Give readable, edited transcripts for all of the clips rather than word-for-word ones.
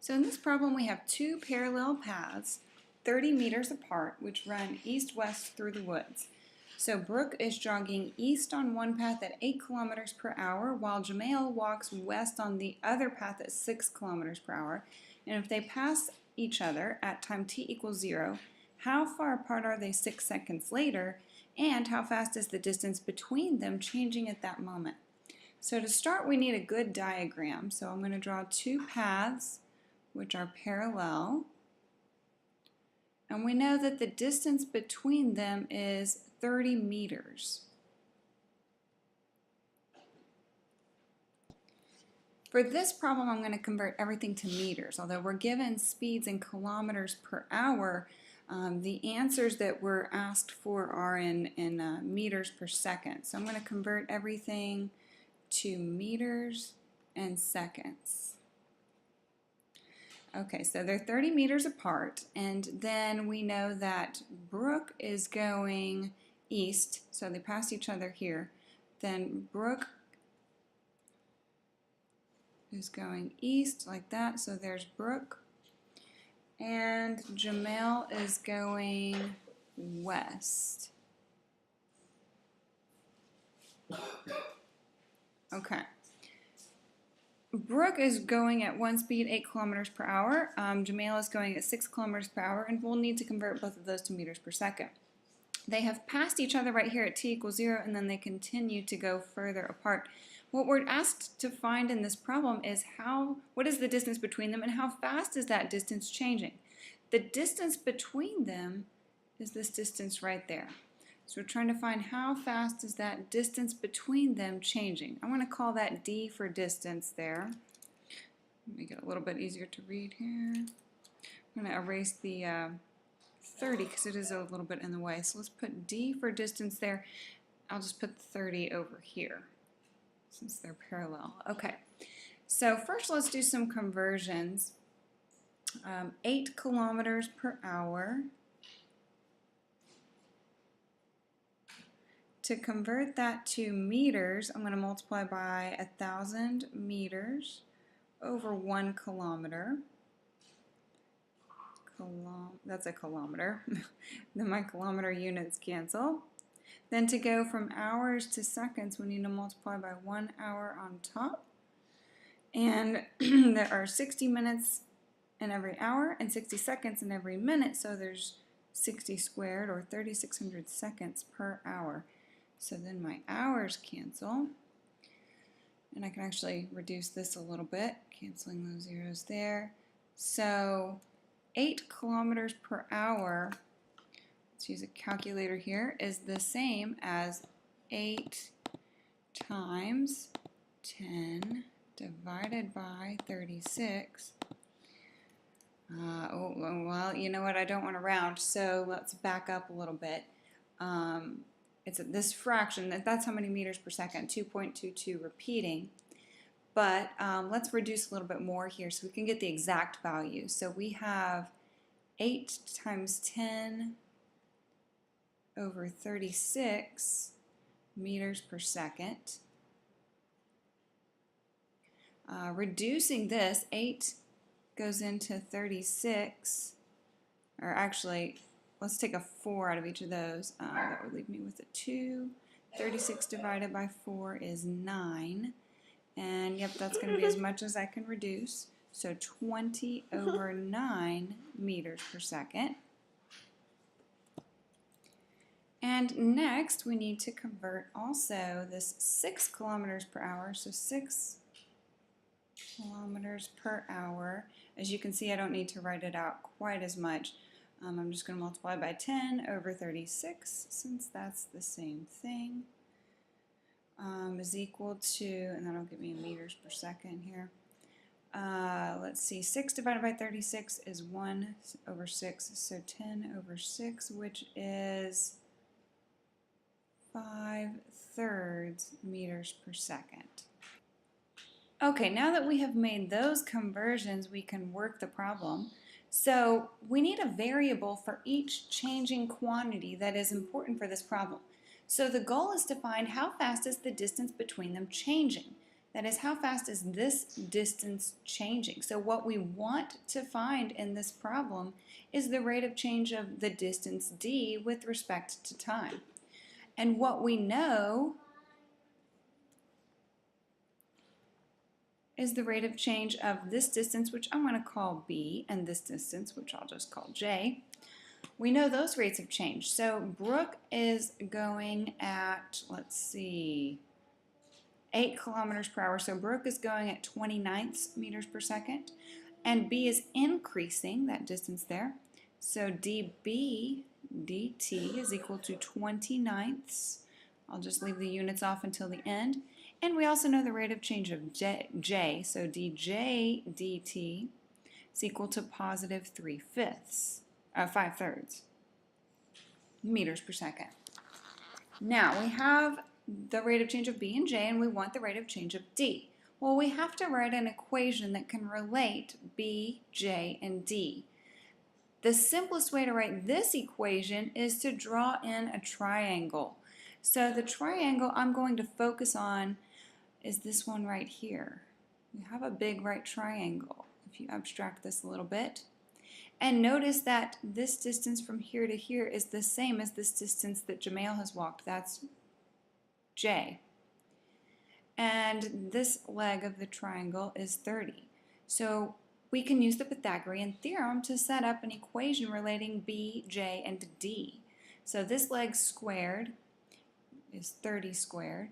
So in this problem we have two parallel paths 30 meters apart which run east-west through the woods. So Brooke is jogging east on one path at 8 kilometers per hour while Jamail walks west on the other path at 6 kilometers per hour. And if they pass each other at time t equals 0, how far apart are they 6 seconds later, and how fast is the distance between them changing at that moment? So to start we need a good diagram. So I'm going to draw two paths which are parallel, and we know that the distance between them is 30 meters. For this problem I'm going to convert everything to meters. Although we're given speeds in kilometers per hour, the answers that we're asked for are in meters per second. So I'm going to convert everything to meters and seconds. Okay, so they're 30 meters apart, and then we know that Brooke is going east, so they pass each other here. Then Brooke is going east like that, so there's Brooke. And Jamail is going west. Okay. Brooke is going at one speed, 8 kilometers per hour. Jamail is going at 6 kilometers per hour, and we'll need to convert both of those to meters per second. They have passed each other right here at t equals 0, and then they continue to go further apart. What we're asked to find in this problem is what is the distance between them and how fast is that distance changing? The distance between them is this distance right there. So we're trying to find how fast is that distance between them changing. I'm going to call that d for distance there. Make it a little bit easier to read here. I'm going to erase the 30 because it is a little bit in the way. So let's put d for distance there. I'll just put 30 over here since they're parallel. Okay, so first let's do some conversions. 8 kilometers per hour. To convert that to meters, I'm going to multiply by 1,000 meters over 1 kilometer. That's a kilometer. Then my kilometer units cancel. Then to go from hours to seconds, we need to multiply by 1 hour on top. And there are 60 minutes in every hour and 60 seconds in every minute, so there's 60 squared or 3,600 seconds per hour. So then my hours cancel, and I can actually reduce this a little bit, canceling those zeros there. So 8 kilometers per hour, let's use a calculator here, is the same as 8 times 10 divided by 36. Well, you know what, I don't want to round, so let's back up a little bit. It's this fraction, that's how many meters per second, 2.22 repeating. But let's reduce a little bit more here so we can get the exact value. So we have 8 times 10 over 36 meters per second. Reducing this, 8 goes into 36, or actually, let's take a 4 out of each of those. That would leave me with a 2. 36 divided by 4 is 9. And yep, that's going to be as much as I can reduce. So 20 over 9 meters per second. And next, we need to convert also this 6 kilometers per hour. So 6 kilometers per hour. As you can see, I don't need to write it out quite as much. I'm just going to multiply by 10 over 36, since that's the same thing, is equal to, and that'll give me meters per second here. Let's see, 6 divided by 36 is 1 over 6, so 10 over 6, which is 5/3 meters per second. Okay, now that we have made those conversions, we can work the problem. So we need a variable for each changing quantity that is important for this problem. So the goal is to find how fast is the distance between them changing. That is, how fast is this distance changing? So what we want to find in this problem is the rate of change of the distance d with respect to time. And what we know is the rate of change of this distance, which I'm going to call b, and this distance, which I'll just call j. We know those rates of change. So Brooke is going at, let's see, 8 kilometers per hour. So Brooke is going at 29ths meters per second. And B is increasing that distance there. So dB dt is equal to 29ths. I'll just leave the units off until the end. And we also know the rate of change of j. So dj dt is equal to positive 5/3 meters per second. Now we have the rate of change of b and j, and we want the rate of change of d. Well, we have to write an equation that can relate b, j, and d. The simplest way to write this equation is to draw in a triangle. So the triangle I'm going to focus on is this one right here. We have a big right triangle, if you abstract this a little bit. And notice that this distance from here to here is the same as this distance that Jamail has walked. That's j. And this leg of the triangle is 30. So we can use the Pythagorean theorem to set up an equation relating b, j, and d. So this leg squared is 30 squared,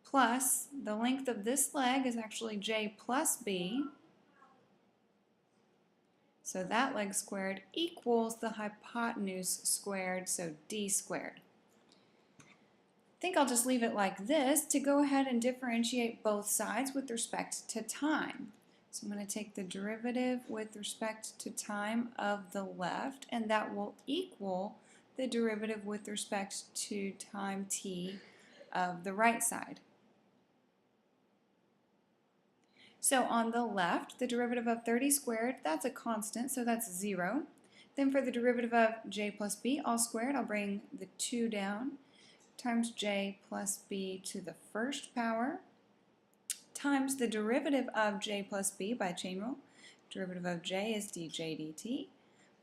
plus the length of this leg is actually j plus b. So that leg squared equals the hypotenuse squared, so d squared. I think I'll just leave it like this to go ahead and differentiate both sides with respect to time. So I'm going to take the derivative with respect to time of the left, and that will equal the derivative with respect to time t of the right side. So on the left, the derivative of 30 squared, that's a constant, so that's 0. Then for the derivative of j plus b all squared, I'll bring the 2 down, times j plus b to the first power, times the derivative of j plus b by chain rule. Derivative of j is dj dt,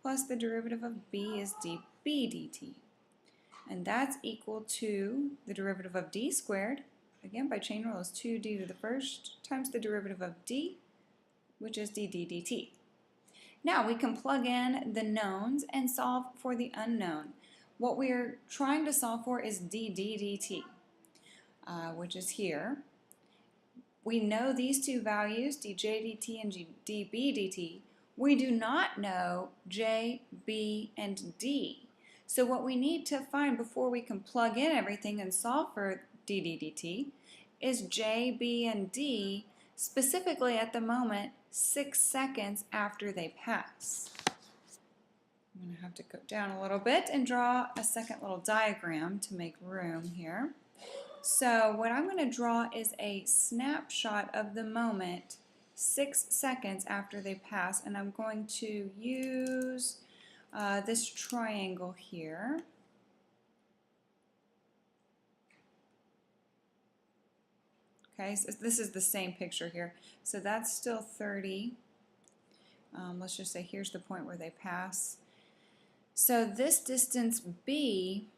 plus the derivative of b is db dt. And that's equal to the derivative of d squared, again by chain rule is 2d to the first, times the derivative of d, which is dd dt. Now we can plug in the knowns and solve for the unknown. What we're trying to solve for is dd dt, which is here. We know these two values, dj dt and db dt. We do not know j, b, and d. So what we need to find before we can plug in everything and solve for dd dt is j, b, and d, specifically at the moment 6 seconds after they pass. I'm going to have to go down a little bit and draw a second little diagram to make room here. So what I'm going to draw is a snapshot of the moment 6 seconds after they pass, and I'm going to use this triangle here. Okay, so this is the same picture here. So that's still 30. Let's just say here's the point where they pass. So this distance b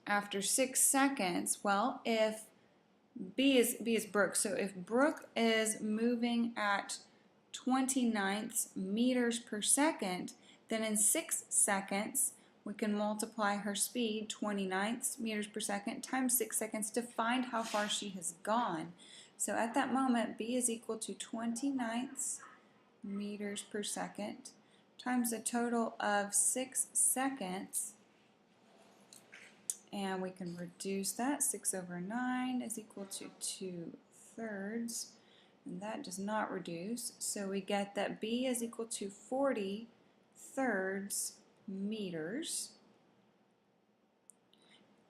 after 6 seconds, well, if b is Brooke, so if Brooke is moving at 29ths meters per second, then in 6 seconds we can multiply her speed, 29ths meters per second, times 6 seconds to find how far she has gone. So at that moment, b is equal to 29ths meters per second times a total of 6 seconds. And we can reduce that. 6 over 9 is equal to 2/3. And that does not reduce. So we get that b is equal to 40/3 meters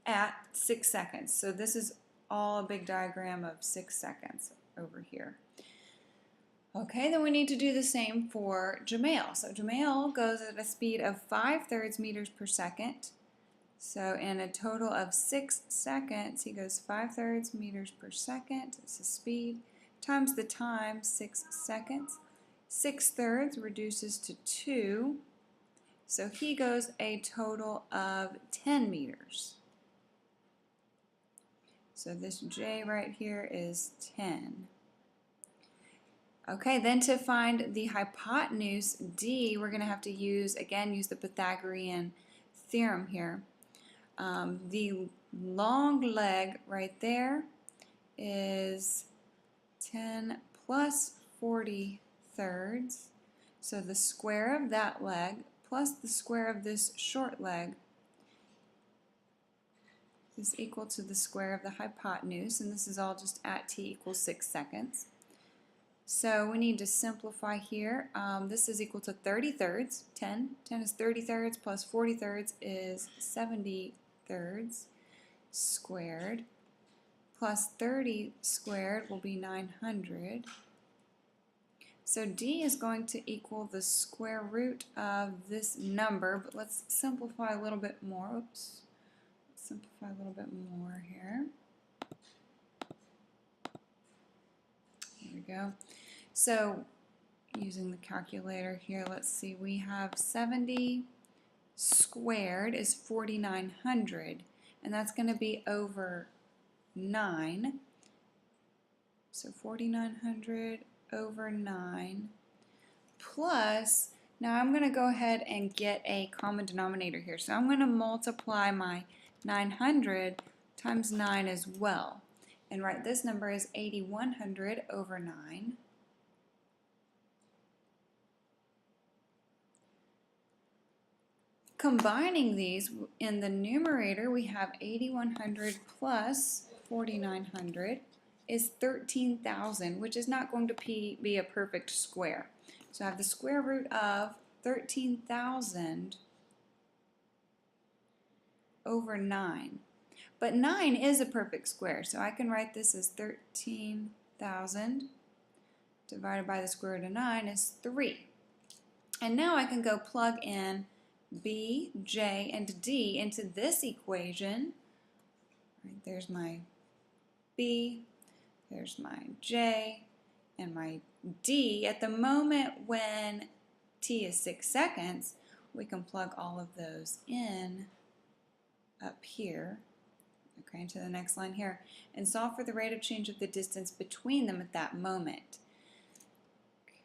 at 6 seconds. So this is all a big diagram of 6 seconds over here. Okay, then we need to do the same for Jamail. So Jamail goes at a speed of 5/3 meters per second So in a total of 6 seconds, he goes 5/3 meters per second. It's the speed times the time, 6 seconds. 6/3 reduces to 2. So he goes a total of 10 meters. So this J right here is 10. Okay, then to find the hypotenuse D, we're going to have to use the Pythagorean theorem here. The long leg right there is 10 plus 40/3. So the square of that leg plus the square of this short leg is equal to the square of the hypotenuse, and this is all just at t equals 6 seconds. So we need to simplify here. This is equal to 30/3. 10 is 30/3 plus 40/3 is 70/3 squared. Plus 30 squared will be 900. So D is going to equal the square root of this number, but let's simplify a little bit more. Oops. Simplify a little bit more here. There we go. So using the calculator here, let's see, we have 70 squared is 4,900, and that's going to be over 9. So 4,900 over 9 plus, now I'm going to go ahead and get a common denominator here. So I'm going to multiply my 900 times 9 as well. And write this number as 8,100 over 9. Combining these, in the numerator we have 8,100 plus 4,900 is 13,000, which is not going to be a perfect square. So I have the square root of 13,000 over 9. But 9 is a perfect square, so I can write this as 13,000 divided by the square root of 9 is 3. And now I can go plug in B, J, and D into this equation. Right, there's my B, there's my J, and my D. At the moment when T is 6 seconds, we can plug all of those in up here, okay, into the next line here, and solve for the rate of change of the distance between them at that moment.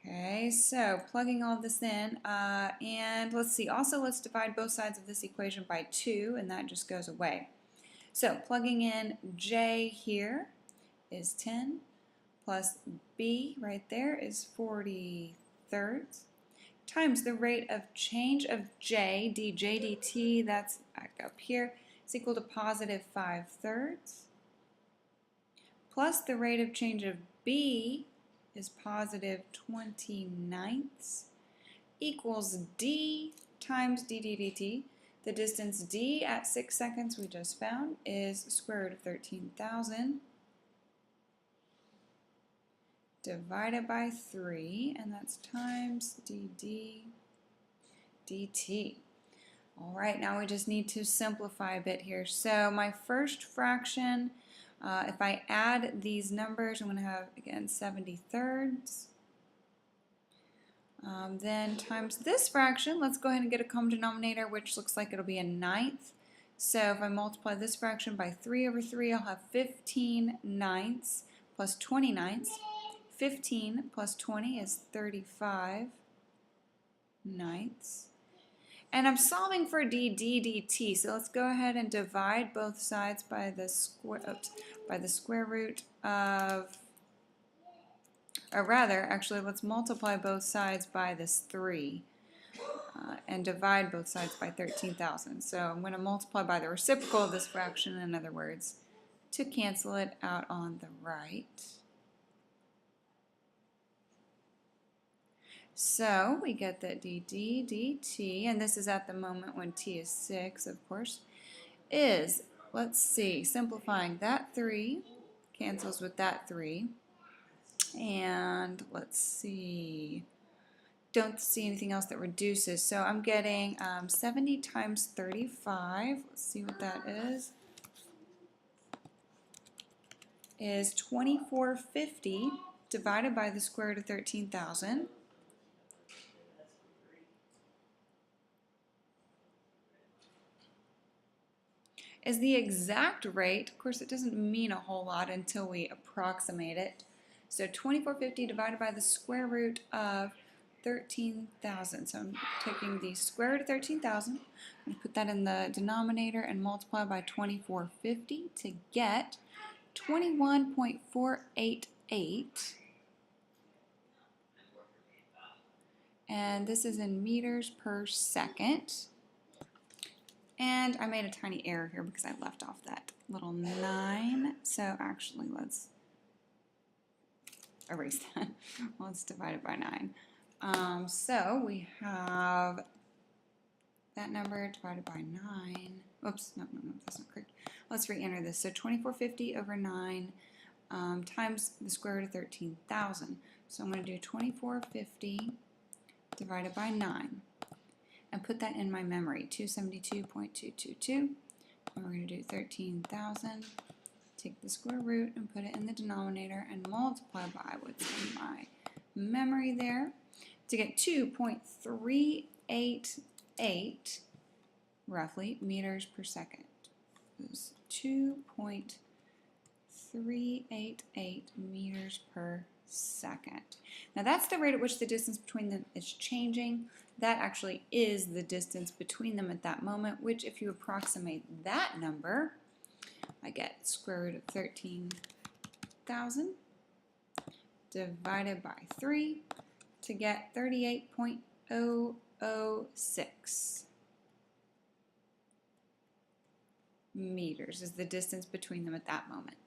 Okay, so plugging all this in, and let's see, also let's divide both sides of this equation by 2, and that just goes away. So plugging in J here is 10, plus B right there is 40/3, times the rate of change of J, dJ dt, that's back up here, is equal to positive 5/3, plus the rate of change of B is positive 20/9 equals D times dd dt. The distance D at 6 seconds we just found is square root of 13,000 divided by 3, and that's times dd dt. All right, now we just need to simplify a bit here. So my first fraction, if I add these numbers, I'm going to have, again, 70/3. Then times this fraction, let's go ahead and get a common denominator, which looks like it'll be a 9th. So if I multiply this fraction by 3 over 3, I'll have 15/9 plus 20/9. 15 plus 20 is 35/9. And I'm solving for dd dt, so let's go ahead and divide both sides by the square root of, or rather, actually, let's multiply both sides by this 3 and divide both sides by 13,000. So I'm going to multiply by the reciprocal of this fraction, in other words, to cancel it out on the right. So we get that dd dt, and this is at the moment when t is 6, of course, is, let's see, simplifying that 3, cancels with that 3, and let's see, don't see anything else that reduces. So I'm getting 70 times 35. Let's see what that is 2450 divided by the square root of 13,000. Is the exact rate. Of course, it doesn't mean a whole lot until we approximate it. So 2450 divided by the square root of 13,000. So I'm taking the square root of 13,000. I'm going to put that in the denominator and multiply by 2450 to get 21.488. And this is in meters per second. And I made a tiny error here because I left off that little 9. So actually, let's erase that. Let's divide it by 9. So we have that number divided by 9. Oops, no, that's not correct. Let's re-enter this. So 2450 over 9 times the square root of 13,000. So I'm going to do 2450 divided by 9. And put that in my memory, 272.222. And we're going to do 13,000. Take the square root and put it in the denominator and multiply by what's in my memory there to get 2.388 roughly meters per second. It was 2.388 meters per second. Now that's the rate at which the distance between them is changing. That actually is the distance between them at that moment, which if you approximate that number, I get square root of 13,000 divided by 3 to get 38.006 meters is the distance between them at that moment.